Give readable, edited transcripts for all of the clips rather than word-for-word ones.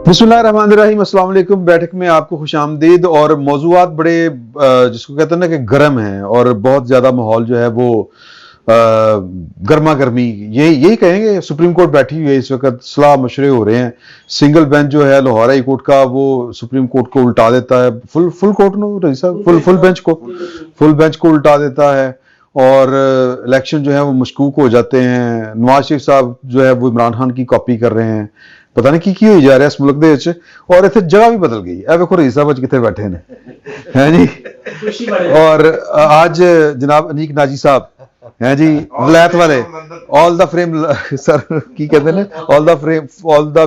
बिस्मिल्लाहिर्रहमानिर्रहीम, अस्सलाम वालेकुम। बैठक में आपको खुशामदीद। और मौजूआत बड़े जिसको कहते हैं ना कि गर्म हैं और बहुत ज़्यादा माहौल जो है वो गर्मा गर्मी यही कहेंगे। सुप्रीम कोर्ट बैठी हुई है इस वक्त, सलाह मशवरे हो रहे हैं। सिंगल बेंच जो है लाहौर हाई कोर्ट का वो सुप्रीम कोर्ट को उल्टा देता है, फुल कोर्ट नो रही साहब फुल बेंच को उल्टा देता है। और इलेक्शन जो है वो मशकूक हो जाते हैं। नवाज शरीफ साहब जो है वो इमरान खान की कॉपी कर रहे हैं। पता नहीं की हो जा रहा है इस मुल्क दे विच। और इतने जगह भी बदल गई है। देखो रईस साहब कितने बैठे ने हैं जी। और आज जनाब अनीक नाजी साहब हैं जी, वलायत वाले, ऑल द फ्रेम सर की कहते हैं all the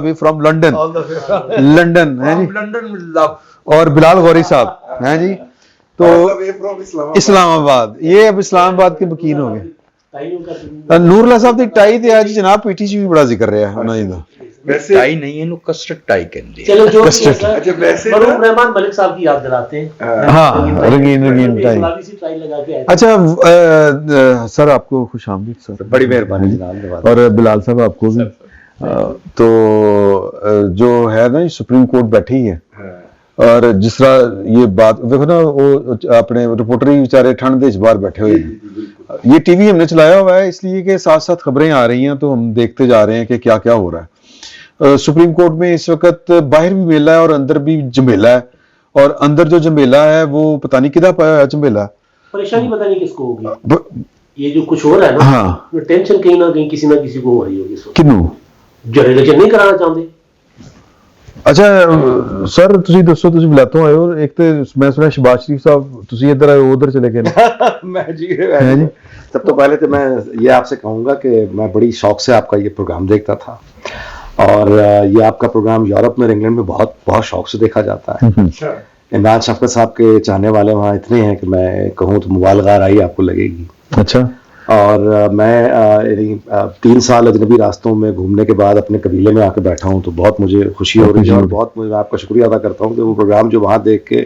way from London हैं जी। और बिलाल गौरी साहब हैं जी। तो इस्लामाबाद, ये अब इस्लामाबाद के वकील हो गए। नूरला साहब की टाई ते आज जनाब पीटीसी भी बड़ा जिक्र रहा है उन्होंने दा। वैसे टाई नहीं है, नु कस्टर्ड टाई कहते हैं। चलो जो अच्छा वैसे मरूम रहमान मलिक साहब की याद दिलाते हैं। हाँ, रंगीन टाई लगा के। अच्छा सर, आपको खुशामदीद सर, बड़ी मेहरबानी जनाब। और बिलाल साहब आपको भी। तो जो है ना सुप्रीम कोर्ट बैठी है और जिस तरह ये बात देखो ना, वो अपने रिपोर्टर ही बेचारे ठंड दे बाहर बैठे हुए हैं। ये टीवी हमने चलाया हुआ है इसलिए कि साथ साथ खबरें आ रही हैं तो हम देखते जा रहे हैं कि क्या क्या हो रहा है। सुप्रीम कोर्ट में इस वक्त बाहर भी मेला है और अंदर भी झमेला है। और अंदर जो झमेला है वो पता नहीं किधर पाया है झमेला। परेशानी पता नहीं किसको होगी। ये जो कुछ हो रहा है ना, हाँ, तो टेंशन कहीं ना कहीं किसी ना किसी को हो रही होगी। किन्नू जो इलेक्शन नहीं कराना चाहते। अच्छा सर, ਤੁਸੀਂ ਦੱਸੋ, ਤੁਸੀਂ ਬੁਲਾਤੋਂ ਆਏ ਹੋ। ਇੱਕ ਤੇ ਮੈਂ ਸੁਣਿਆ ਸ਼ਬਾਜ਼ ਸ਼ਰੀफ ਸਾਹਿਬ ਤੁਸੀਂ ਇੱਧਰ ਆਏ, उधर चले गए। मैं जी सब तो पहले तो मैं ये आपसे कहूँगा कि मैं बड़ी शौक से आपका ये प्रोग्राम देखता था। और ये आपका प्रोग्राम यूरोप में, इंग्लैंड में बहुत बहुत शौक से देखा जाता है। इमरान शफकत साहब के चाहने वाले वहाँ इतने हैं कि मैं कहूँ तो मुबालगा राई आपको लगेगी। अच्छा। और मैं 3 साल अजनबी रास्तों में घूमने के बाद अपने कबीले में आकर बैठा हूँ तो बहुत मुझे खुशी हो रही है। और बहुत मुझे आपका शुक्रिया अदा करता हूँ कि वो प्रोग्राम जो वहाँ देख के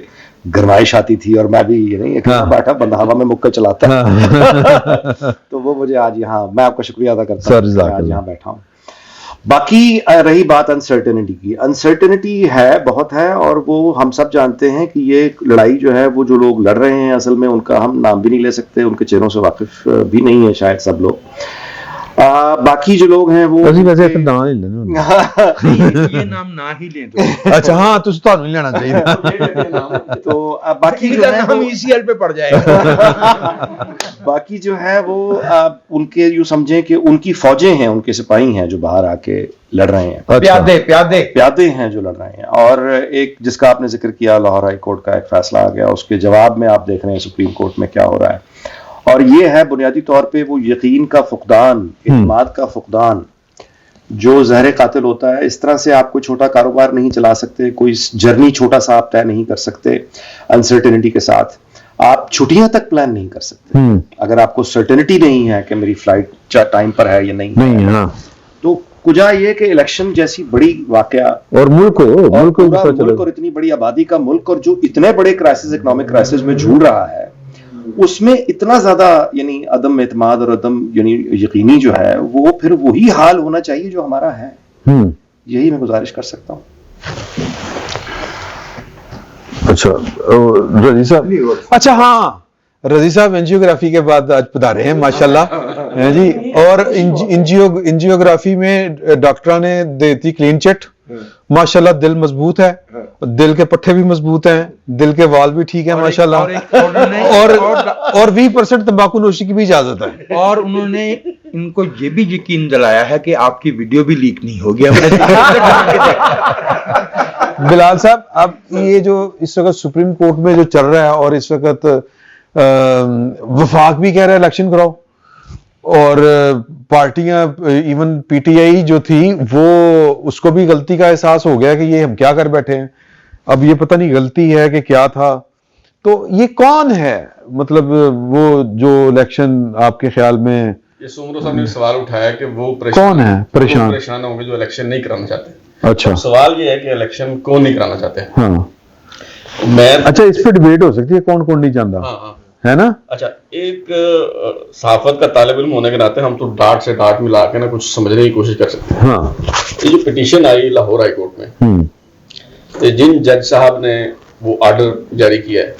गरमाइश आती थी और मैं भी ये नहीं एक बैठा बंदा हवा में मुक्के चलाता है तो वो मुझे आज यहाँ, मैं आपका शुक्रिया अदा करता हूँ आज यहाँ बैठा हूँ। बाकी रही बात अनसर्टेनिटी की, अनसर्टेनिटी है, बहुत है। और वो हम सब जानते हैं कि ये लड़ाई जो है वो जो लोग लड़ रहे हैं असल में उनका हम नाम भी नहीं ले सकते, उनके चेहरों से वाकिफ भी नहीं है शायद सब लोग। बाकी जो लोग हैं वो वैसे नाम ही लेना ये नाम ना ही लें तो अच्छा हाँ, तो ਤੁਹਾਨੂੰ नहीं लेना चाहिए। तो बाकी जो है हम ईसीएल पे पड़ जाएगा। बाकी जो है वो उनके यूं समझें कि उनकी फौजें हैं, उनके सिपाही हैं जो बाहर आके लड़ रहे हैं। प्यादे हैं जो लड़ रहे हैं। और एक जिसका आपने जिक्र किया, लाहौर हाई कोर्ट का एक फैसला आ गया, उसके जवाब में आप देख रहे हैं सुप्रीम कोर्ट में क्या हो रहा है। और ये है बुनियादी तौर पे वो यकीन का फुकदान, इत्मीनान का फुकदान जो जहर कातिल होता है। इस तरह से आप कोई छोटा कारोबार नहीं चला सकते, कोई जर्नी छोटा सा आप तय नहीं कर सकते। अनसर्टेनिटी के साथ आप छुट्टियां तक प्लान नहीं कर सकते अगर आपको सर्टेनिटी नहीं है कि मेरी फ्लाइट टाइम पर है या नहीं है। तो कुजा ये कि इलेक्शन जैसी बड़ी वाकया और मुल्क और इतनी बड़ी आबादी का मुल्क और जो इतने बड़े क्राइसिस, इकोनॉमिक क्राइसिस में झूल रहा है, उसमें इतना ज्यादा यानी अदम एतमाद और अदम यानी यकीनी जो है वो फिर वही हाल होना चाहिए जो हमारा है। यही मैं गुजारिश कर सकता हूँ। अच्छा रजी साहब, अच्छा हाँ, रजी साहब एंजियोग्राफी के बाद आज पधारे हैं माशाल्लाह हैं जी। और एंजियोग्राफी में डॉक्टर ने देती क्लीन चिट माशाल्लाह। दिल मजबूत है, दिल के पट्टे भी मजबूत हैं, दिल के वाल भी ठीक है माशाल्लाह। और 20% तंबाकू नोशी की भी इजाजत है। और उन्होंने इनको ये भी यकीन दिलाया है कि आपकी वीडियो भी लीक नहीं होगी। बिलाल साहब, अब ये जो इस वक्त सुप्रीम कोर्ट में जो चल रहा है और इस वक्त वफाक भी कह रहा है इलेक्शन कराओ, और पार्टियां इवन पीटीआई जो थी वो उसको भी गलती का एहसास हो गया कि ये हम क्या कर बैठे हैं। अब ये पता नहीं गलती है कि क्या था। तो ये कौन है, मतलब वो जो इलेक्शन आपके ख्याल में, ये सुमरो साहब ने सवाल उठाया कि वो कौन है परेशान होंगे जो इलेक्शन नहीं कराना चाहते। अच्छा, सवाल ये है कि इलेक्शन कौन नहीं कराना चाहते। हाँ, अच्छा इस पे डिबेट हो सकती है कौन कौन नहीं चाहता। हाँ है ना। अच्छा, एक सहाफत का तालिब इल्म होने के नाते हम तो डांट से डांट मिला के ना कुछ समझने की कोशिश कर सकते हैं। हाँ। ये जो पिटीशन आई लाहौर हाई कोर्ट में, तो जिन जज साहब ने वो ऑर्डर जारी किया है,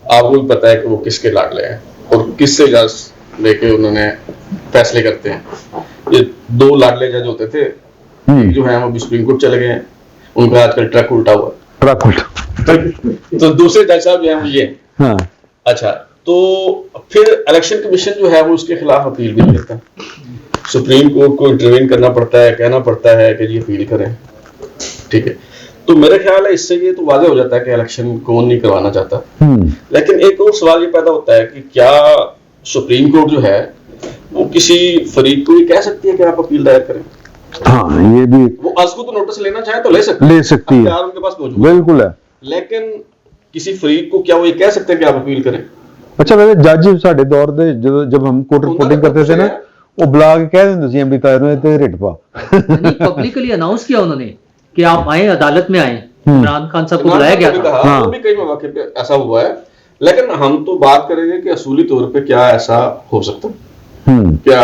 आपको भी पता है कि वो किसके लाडले हैं और किससे इजाजत लेके उन्होंने फैसले करते हैं। ये 2 लाडले जज होते थे जो हैं वो सुप्रीम कोर्ट चले गए हैं, उनका आजकल ट्रक उल्टा हुआ। ट्रक उल्टा। तो दूसरे जज साहब जो हैं वो ये। हाँ। अच्छा, तो फिर इलेक्शन कमीशन जो है वो उसके खिलाफ अपील भी करता है, सुप्रीम कोर्ट को इंटरवीन करना पड़ता है, कहना पड़ता है कि जी अपील करें, ठीक है। तो मेरा ख्याल है इससे ये तो वाज़ेह हो जाता है कि इलेक्शन कौन नहीं करवाना चाहता। लेकिन एक और सवाल ये पैदा होता है कि क्या सुप्रीम कोर्ट जो है वो किसी फरीक को ये कह सकती है कि आप अपील दायर करें? हाँ, ये भी वो आज को तो नोटिस लेना चाहे तो ले सकती है, है, उनके पास मौजूद बिल्कुल है। लेकिन किसी फरीक को क्या वो ये कह सकते हैं कि आप अपील करें? अच्छा, वैसे जज साडे दौर दे जब हम कोर्ट रिपोर्टिंग करते थे ना, वो बुला के कह देंगे सी अमृता ते रिट पा। पब्लिकली अनाउंस किया उन्होंने कि आप आए, अदालत में आए। इमरान खान साहब को बुलाया गया था। हाँ। वो भी कई मौके पे ऐसा हुआ है, लेकिन हम तो बात करेंगे कि असूली तौर पे क्या ऐसा हो सकता है, क्या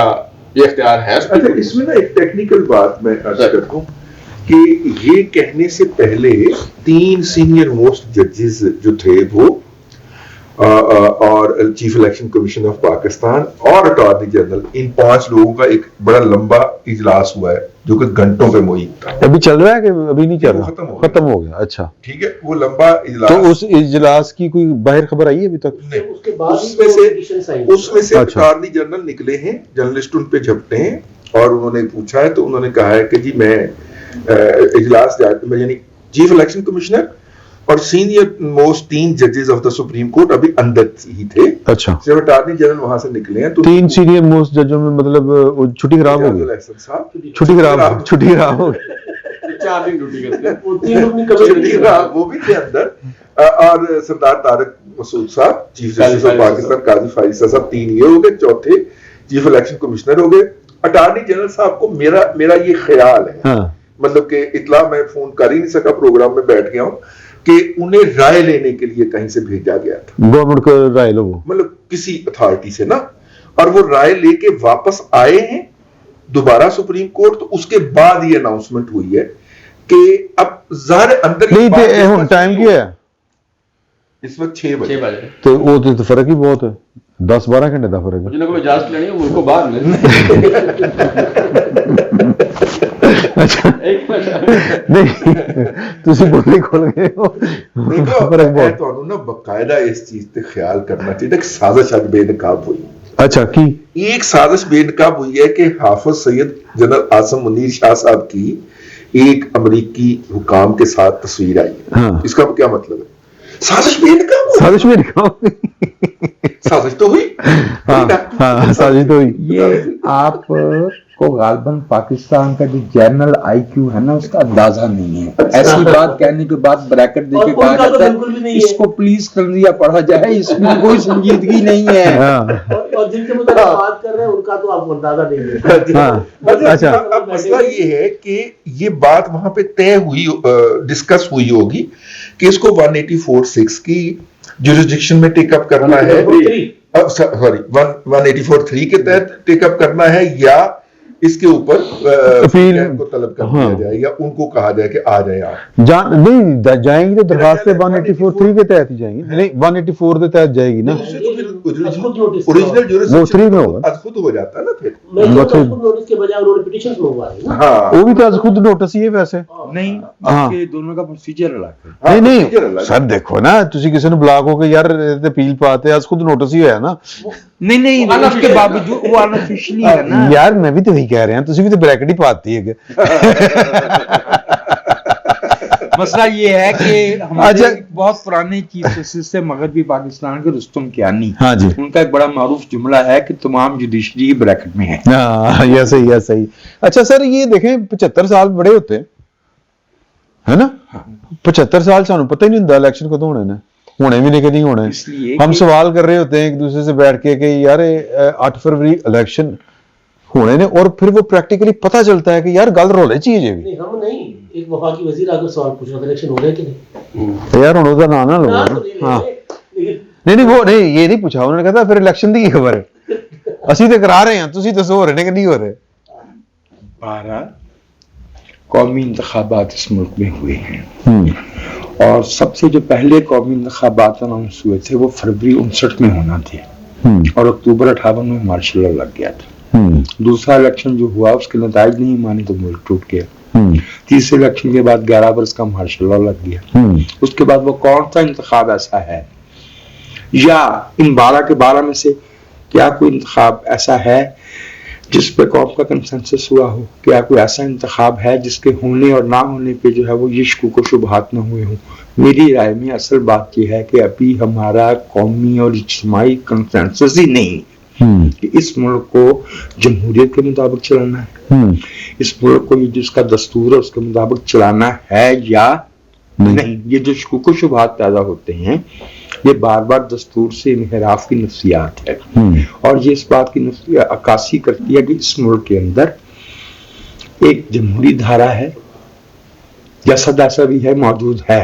ये इख्तियार है? अच्छा, इसमें ना एक टेक्निकल बात मैं अर्ज करता हूँ कि ये कहने से पहले 3 सीनियर मोस्ट जजेस जो थे वो और chief election commission of Pakistan और अटॉर्नी जनरल, इन 5 लोगों का एक बड़ा लंबा इजलास हुआ है जो कि घंटों पे मुहित था। अभी चल रहा है कि अभी नहीं चल रहा? खत्म हो गया। अच्छा, ठीक है, वो लंबा इजलास। तो उस इजलास की कोई बाहर खबर आई है अभी तक? नहीं, उसके बाद उसमें से अच्छा। अटॉर्नी जनरल निकले हैं, जर्नलिस्ट उन पे झपटे हैं और उन्होंने पूछा है, तो उन्होंने कहा है कि जी मैं इजलास यानी चीफ इलेक्शन कमिश्नर और सीनियर मोस्ट 3 जजेस ऑफ द सुप्रीम कोर्ट अभी अंदर ही थे। अच्छा, जब अटॉर्नी जनरल वहां से निकले हैं तो 3 सीनियर मोस्ट जजों में मतलब वो छुट्टी खराब हो गई। छुट्टी खराब हो गई। 4 दिन ड्यूटी करते हैं, वो भी थे अंदर। और सरदार तारक मसूद साहब, चीफ जस्टिस ऑफ पाकिस्तान, काजी फारिसा साहब, 3 ये हो गए। चौथे चीफ इलेक्शन कमिश्नर हो गए। अटॉर्नी जनरल साहब को मेरा ये ख्याल है, हाँ। मतलब कि इतला मैं फोन कर ही नहीं सका, प्रोग्राम में बैठ गया हूं, कि उन्हें राय लेने के लिए कहीं से भेजा गया था, गवर्नमेंट को राय लो, वो मतलब किसी अथॉरिटी से ना, और वो राय लेके वापस आए हैं दोबारा सुप्रीम कोर्ट। तो उसके बाद ये अनाउंसमेंट हुई है कि अब ज़ाहिर अंदर नहीं थे। हुन टाइम क्या है इस वक्त? 6 बजे। तो वो तो फर्क ही बहुत है, 10-12 घंटे का फर्क है। जिन्होंने इजाजत लेनी है उनको बाहर मिले। अच्छा, नहीं ਤੁਸੀਂ ਬੋਲੀ ਖੋਲ ਗਏ ਹੋ। मैं ਤੁਹਾਨੂੰ ਨਾ ਬਕਾਇਦਾ ਇਸ ਚੀਜ਼ ਤੇ ਖਿਆਲ करना चाहिए कि साजिश आज बेनकाब हुई। अच्छा, की एक साजिश बेनकाब हुई है कि हाफिज सैयद जनरल आसम मुनीर शाह साहब की एक अमेरिकी हुकाम के साथ तस्वीर आई है। हाँ। इसका क्या मतलब है? साजिश बेनकाब हुई। साजिश में दिखाओ। साजिश तो हुई। हाँ, साजिश तो हुई। ये आप को गालबन पाकिस्तान का जो जनरल आईक्यू है ना उसका अंदाजा नहीं है। ऐसी बात कहने के बाद ब्रैकेट देके कहा जाता है इसको प्लीज कलरिया पढ़ा जाए, इसमें कोई संजीदगी नहीं है। और जिनके मतलब बात कर रहे हैं उनका तो आपको अंदाजा नहीं है। हाँ। अच्छा, अब मसला ये है कि ये बात वहां पे तय हुई, डिस्कस हुई होगी कि इसको 184(6) की जुरिस्डिक्शन में टेकअप करना है, सॉरी 184(3) के तहत टेकअप करना है, या इसके ऊपर अपील को तलब कर दिया जाए, या उनको कहा जाए कि आ जाए आप नहीं जाएंगी तो दरखास्त 184(3) के तहत ही जाएंगी। नहीं, 184 के तहत जाएगी ना, ओरिजिनल वो 3 में होगा, खुद हो जाता है ना फिर। नोटिस के बजाय उन्होंने पिटीशन मंगवा ली ना। हाँ, वो भी तो आज खुद नोटिस ही है वैसे। नहीं, हाँ। आपके दोनों का प्रोसीजर अलग है। नहीं सर, देखो ना, ਤੁਸੀਂ ਕਿਸੇ ਨੂੰ ਬੁਲਾ ਕੇ ਯਾਰ ਤੇ ਅਪੀਲ ਪਾਤੇ, ਅੱਜ ਖੁਦ ਨੋਟਿਸ ਹੀ ਹੋਇਆ ਨਾ। नहीं, उसके बावजूद वो अनऑफिशियली है ना यार। मैं भी तो वही कह रहा हूं, ਤੁਸੀਂ भी तो ब्रैकेट ही पाती है। मसला ये है कि हमारे बहुत पुराने चीफ जस्टिस से मगरबी पाकिस्तान के रुस्तम कियानी, हाँ जी, उनका एक बड़ा मारूफ जुमला है कि तमाम जुडिशरी ही ब्रैकेट में है। हाँ, ये सही है, सही। अच्छा सर, ये देखें 75 साल बड़े होते हैं, है ना? 75 साल सानू पता ही नहीं होता इलेक्शन कदों होने ने, होने भी नहीं कि नहीं होने। हम सवाल कर रहे होते हैं एक दूसरे से बैठ के कि यार 8 फरवरी इलेक्शन होने ने, और फिर वो प्रैक्टिकली पता चलता है कि यार गल रोले चाहिए भी नहीं। हम नहीं, एक वफाकी वजीर आकर सवाल पूछ रहा था इलेक्शन हो रहे कि नहीं। यार उन्होंने ना ना लो। हाँ, नहीं वो नहीं, ये नहीं पूछा उन्होंने, कहता फिर इलेक्शन की खबर है, असि तो करा रहे हैं, तुसी दसो हो रहे ने कि नहीं हो रहे। 12 कौमी इंतखाबात इस मुल्क में हुए हैं और सबसे जो पहले कौमी इंतखाबात अनाउंस हुए थे वो फरवरी 59 में होना थे और अक्टूबर 58 में मार्शल लॉ लग गया था। दूसरा इलेक्शन जो हुआ उसके नताइज नहीं माने तो मुल्क टूट गया। तीसरे इलेक्शन के बाद 11 बरस का मार्शल लॉ लग गया। उसके बाद वो कौन सा इंतखाब ऐसा है या इन 12 के 12 में से क्या कोई इंतखाब ऐसा है जिस पे कौम का कंसेंसस हुआ हो? क्या कोई ऐसा इंतखाब है जिसके होने और ना होने पे जो है वो ये शकूक व शुबहात न हुए हों? मेरी राय में असल बात यह है कि अभी हमारा कौमी और इज्तिमाई कंसेंसस ही नहीं कि इस मुल्क को जमहूरियत के मुताबिक चलाना है, इस मुल्क को ये जिसका दस्तूर है उसके मुताबिक चलाना है या नहीं। ये जो शकूक व शुबहात पैदा होते हैं ये बार बार दस्तूर से इनहिराफ की नफ्सियात है और ये इस बात की अक्कासी करती है कि इस मुल्क के अंदर एक जमहूरी धारा है, जैसा तैसा भी है, मौजूद है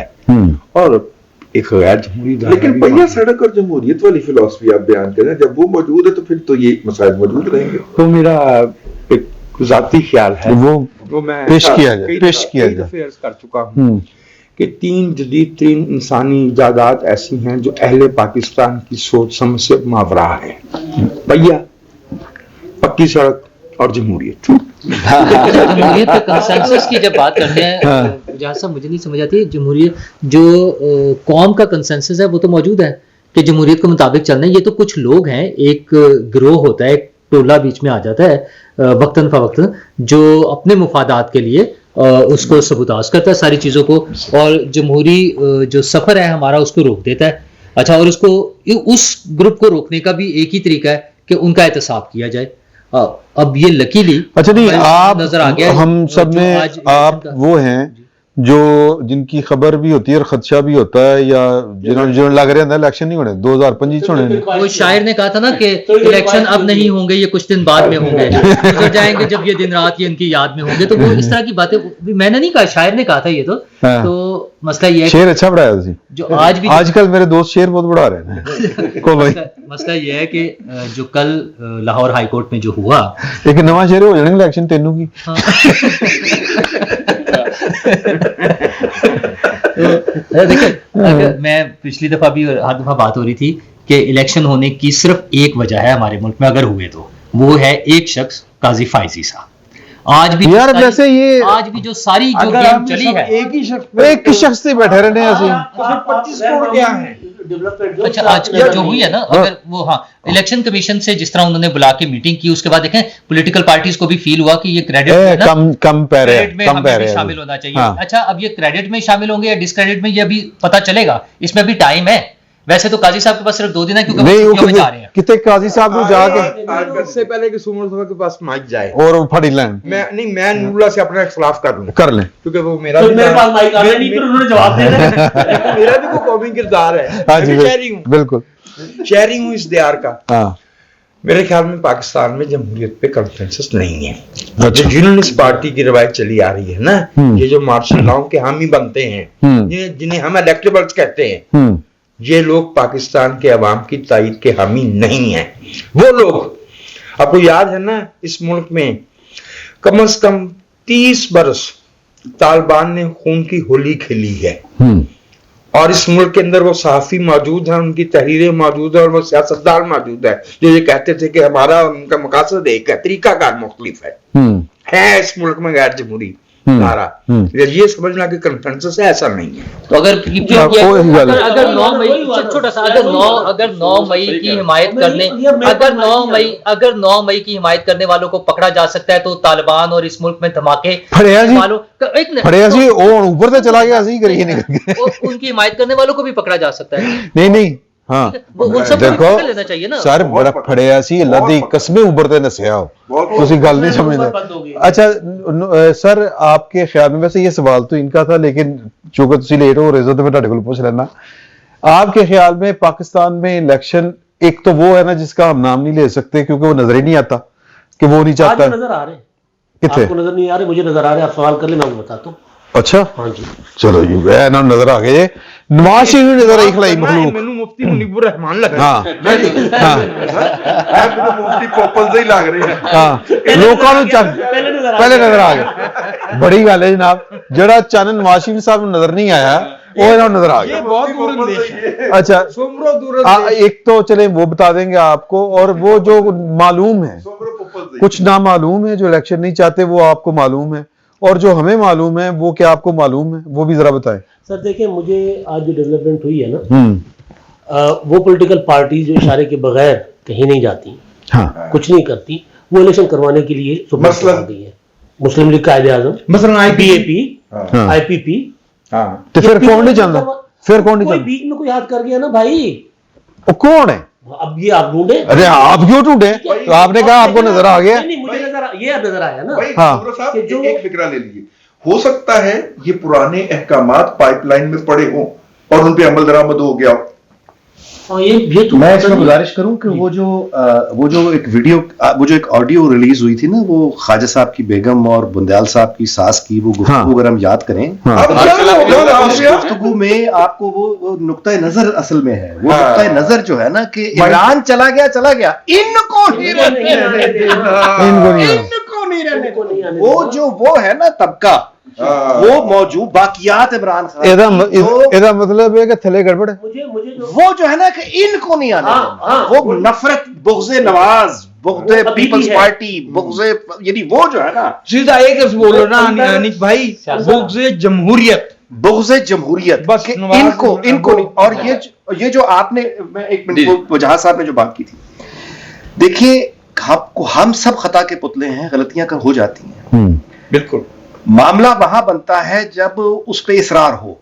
और एक गैर जमहूरी धारा। लेकिन पहिया सड़क और जमहूरियत वाली फिलॉसफी आप बयान करें, जब वो मौजूद है तो फिर तो ये मसाइल मौजूद रहेंगे। तो मेरा एक जाती ख्याल है वो मैं पेश किया जाए अर्ज कर चुका हूँ कि 3 जदीद तरीन इंसानी इजादात ऐसी हैं जो अहले पाकिस्तान की सोच समझ से मावरा है। भैया पक्की सड़क और जमहूरियत। जमहूरियत के कंसेंसस की जब बात करते हैं जहाँ से मुझे नहीं समझ आती, जमहूरियत जो कौम का कंसेंसस है वो तो मौजूद है कि जमहूरियत के मुताबिक चलना है। ये तो कुछ लोग हैं, एक गिरोह होता है, एक टोला बीच में आ जाता है वक्तन फवक्तन जो अपने मुफादात के लिए उसको सबूताज करता है सारी चीज़ों को और जमहूरी जो सफ़र है हमारा उसको रोक देता है। अच्छा, और उसको उस ग्रुप को रोकने का भी एक ही तरीका है कि उनका एहतसाब किया जाए। अब ये लकीली अच्छा नहीं, आप नजर आ गया हम सब में आप वो हैं जो जिनकी खबर भी होती है और खदशा भी होता है या जिन्होंने लग रहे हैं इलेक्शन नहीं होने 2025 होने। वो शायर ने कहा था ना कि इलेक्शन अब नहीं होंगे, ये कुछ दिन बाद में होंगे, गुजर जाएंगे जब ये दिन रात ये इनकी याद में होंगे। तो वो इस तरह की बातें मैंने नहीं कहा, शायर ने कहा था ये तो। हाँ। तो मसला ये है शेर अच्छा पढ़ाया थी जो आज भी आजकल मेरे दोस्त शेर बहुत बढ़ा रहे हैं को भाई। मसला ये है कि जो कल लाहौर हाई कोर्ट में जो हुआ एक नवा शेर हो जाएगा इलेक्शन तेनू की। देखिए, अगर मैं पिछली दफा भी हर दफा बात हो रही थी कि इलेक्शन होने की सिर्फ एक वजह है हमारे मुल्क में अगर हुए तो वो है एक शख्स काजी फाइजी साहब। आज भी यार वैसे ये आज भी जो सारी जो गेम चली है एक ही शख्स से बैठे रहने ऐसे 25 करोड़ क्या है। अच्छा, आज जो हुई है ना, अगर वो इलेक्शन कमीशन से जिस तरह उन्होंने बुला के मीटिंग की उसके बाद देखें पॉलिटिकल पार्टीज को भी फील हुआ कि ये क्रेडिट में हमें भी शामिल होना चाहिए। अच्छा, अब ये क्रेडिट में शामिल होंगे या डिस्क्रेडिट में ये अभी पता चलेगा, इसमें भी टाइम है। वैसे तो काजी साहब के पास सिर्फ 2 दिन है क्योंकि वो जा रहे हैं। कितने काजी साहब को जाके इससे पहले कि सुमर साहब के पास माइक जाए और फड़ी लैंड मैं नूरुल्लाह से अपना इख्तिलाफ कर लें क्योंकि वो मेरा तो मेरे पास माइक आ रहा नहीं, फिर उन्होंने जवाब देना है। मेरा भी कोई कौमी किरदार है। हाँ जी, शहरी हूँ, बिल्कुल शहरी हूँ इस दियार का। हाँ, मेरे ख्याल में पाकिस्तान में जमहूरियत पे कंसेंसस नहीं है। जो यूनियनिस्ट पार्टी की रवायत चली आ रही है ना, ये जो मार्शल लॉ के हामी बनते हैं, ये जिन्हें हम इलेक्टेबल्स कहते हैं, ये लोग पाकिस्तान के अवाम की ताईद के हामी नहीं है। वो लोग, आपको याद है ना, इस मुल्क में कम से कम 30 बरस तालिबान ने खून की होली खेली है और इस मुल्क के अंदर वो सहाफी मौजूद है, उनकी तहरीरें मौजूद है और वो सियासतदान मौजूद है जो ये कहते थे कि हमारा उनका मकासद एक है, तरीकाकार मुख्तलिफ है इस मुल्क में गैर जमहूरी धारा। ये समझना कि कंसेंसस है, ऐसा नहीं है। तो अगर 9 मई छोटा सा अगर 9 मई की हिमायत करने अगर 9 मई की हिमायत करने वालों को पकड़ा जा सकता है तो तालिबान और इस मुल्क में धमाके ऊपर से चला गया सही करिए उनकी हिमायत करने वालों को भी पकड़ा जा सकता है। नहीं हाँ देखो लेना चाहिए ना सर बड़ा फड़िया सी अल्लाह दी कसमें उभरते नसिया हो तुसी गल नहीं समझते। अच्छा सर आपके ख्याल में, वैसे ये सवाल तो इनका था लेकिन चूंकि तुसी लेट हो रहे हो तो मैं तुहाडे कोल पूछ लेना, आपके ख्याल में पाकिस्तान में इलेक्शन एक तो वो है ना जिसका हम नाम नहीं ले सकते क्योंकि वो नजर ही नहीं आता कि वो नहीं चाहता। नजर आ रहे, आपको नजर नहीं आ रहे, मुझे नजर आ रहे, आप सवाल कर लेना, मैं बताता हूँ। अच्छा हाँ जी चलो जी मैं ना नजर आ गए नवाज शरीफ ने नजर आई खलाई मखलूक मैनू मुफ्ती मुनीबुर रहमान लगा हाँ हाँ मुफ्ती पोपल से ही लग रहे हैं हाँ लोगों ਨੂੰ ਚੱਲ ਪਹਿਲੇ ਨਜ਼ਰ ਆ ਗਿਆ ਬੜੀ ਗੱਲ ਹੈ ਜਨਾਬ ਜਿਹੜਾ ਚੰਨ ਨਵਾਜ਼ ਸ਼ਰੀਫ ਸਾਹਿਬ ਨੂੰ ਨਜ਼ਰ नहीं आया वो ਇਹਨਾਂ ਨੂੰ नजर आ गया बहुत दूर देश है अच्छा सोमरो दूर एक तो चले वो बता देंगे आपको और वो जो मालूम है कुछ ना मालूम है जो इलेक्शन नहीं चाहते वो आपको मालूम है और जो हमें मालूम है वो क्या आपको मालूम है वो भी जरा बताएं सर देखिए मुझे आज जो डेवलपमेंट हुई है ना वो पॉलिटिकल पार्टी जो इशारे के बगैर कहीं नहीं जाती हाँ कुछ नहीं करती वो इलेक्शन करवाने के लिए सुप्रीम कोर्ट आ गई है मुस्लिम लीग कायदे आजम मसलन बीएपी हाँ। आईपीपी हाँ तो फिर कौन नहीं जानता फिर कौन नहीं कोई जानता बीच में कोई याद कर गया ना भाई वो कौन है अब ये आप ढूंढे अरे आप क्यों ढूंढे तो आपने कहा आपको नजर आ गया नहीं मुझे ये नजर आया ना भाई हाँ। सुब्रो साहब कि जो- एक फिक्रा ले लीजिए हो सकता है ये पुराने अहकामात पाइपलाइन में पड़े हों और उन पे अमल दरामद हो गया हो हाँ, ये तो मैं इसमें गुजारिश करूं कि वो जो एक वीडियो वो जो एक ऑडियो रिलीज हुई थी ना वो ख्वाजा साहब की बेगम और बुंदयाल साहब की सास की वो गुफ्तगू हाँ। अगर हम याद करें हाँ। अब चलो, उस गुफ्तगू में आपको वो नुक्ता नजर असल में है वो हाँ। नुक्ता नजर जो है ना कि ईरान चला गया इनको नहीं रहने देना इनको नहीं इनको नहीं रहने इनको नहीं आने वो देना। जो वो है ना तबका हाँ। वो मौजूद बाकियात इमरान खान ਇਹਦਾ मतलब है कि थले गड़बड़ है मुझे जो वो जो है ना कि इनको नहीं आने हाँ, देना। हाँ। वो नफरत बुग़्ज़े नवाज बुग़्ज़े वो अभी पीपल्स भी है। पार्टी बुग़्ज़े यानी वो जो है ना सीधा एक लफ्ज़ बोलो ना अंदर- अनिक भाई सियासत- बुग़्ज़े जमहूरियत बुग़्ज़े जमहूरियत बस कि नवाज इनको नहीं और ये जो आपने मैं एक मिनट वजह साहब ने जो बात की थी देखिए हम सब खता के पुतले हैं गलतियां हो जाती हैं बिल्कुल मामला वहां बनता है जब उस पर इसरार हो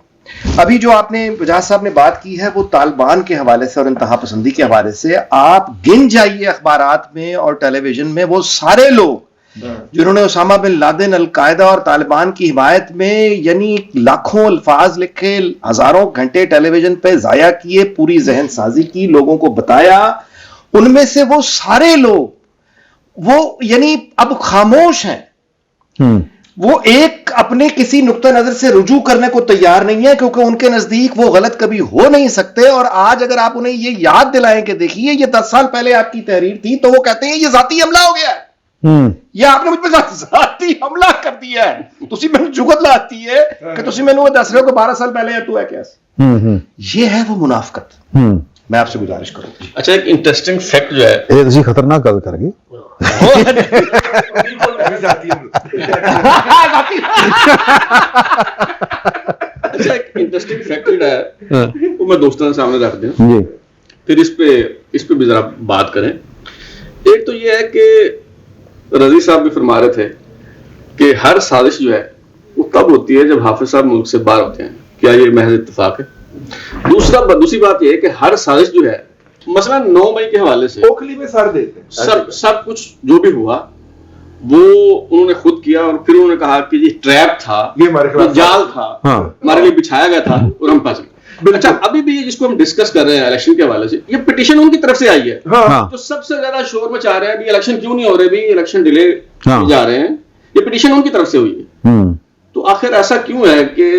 अभी जो आपने वजह साहब ने बात की है वो तालिबान के हवाले से और इंतहा पसंदी के हवाले से आप गिन जाइए अखबारात में और टेलीविजन में वो सारे लोग जिन्होंने उसामा बिन लादेन अलकायदा और तालिबान की हिमायत में यानी लाखों अल्फाज लिखे हजारों घंटे टेलीविजन पे जाया किए पूरी जहन साजी की लोगों को बताया उनमें से वो सारे लोग वो यानी अब खामोश हैं वो एक अपने किसी नुक्ता नजर से रुजू करने को तैयार नहीं है क्योंकि उनके नजदीक वो गलत कभी हो नहीं सकते और आज अगर आप उन्हें ये याद दिलाएं कि देखिए ये 10 साल पहले आपकी तहरीर थी तो वो कहते हैं ये जाती हमला हो गया है ये आपने मुझ पर जाती हमला कर दिया है तुसी मैंने जुगत लाती है कि तुसी मैंने वो दस रहे हो कि 12 साल पहले तू है क्या ये है वो मुनाफकत मैं आपसे गुजारिश करूंगा अच्छा एक इंटरेस्टिंग फैक्ट जो है ਇਹ ਤੁਸੀਂ ਖਤਰਨਾਕ ਗੱਲ ਕਰ ਗਏ अच्छा एक इंटरेस्टिंग फैक्ट जो है वो मैं दोस्तों के सामने रख दूं जी फिर इस पे भी जरा बात करें एक तो ये है कि रजी साहब भी फरमा रहे थे कि हर साजिश जो है वो तब होती है जब हाफिज साहब मुल्क से बाहर होते हैं क्या ये महज इत्तेफाक है दूसरी बात यह है कि हर साजिश जो है मसलन 9 मई के हवाले से ओखली में सर देते हैं सब कुछ जो भी हुआ वो उन्होंने खुद किया और फिर उन्होंने कहा कि ये ट्रैप था ये हमारे खिलाफ जाल था हाँ। हमारे लिए बिछाया गया था और हम फंस गए अच्छा अभी भी ये जिसको हम डिस्कस कर रहे हैं इलेक्शन के हवाले से ये पिटीशन उनकी तरफ से आई है हाँ जो सबसे ज्यादा शोर मचा रहे हैं अभी इलेक्शन क्यों नहीं हो रहे अभी इलेक्शन डिले हाँ। जा रहे हैं ये पिटीशन उनकी तरफ से हुई है तो आखिर ऐसा क्यों है कि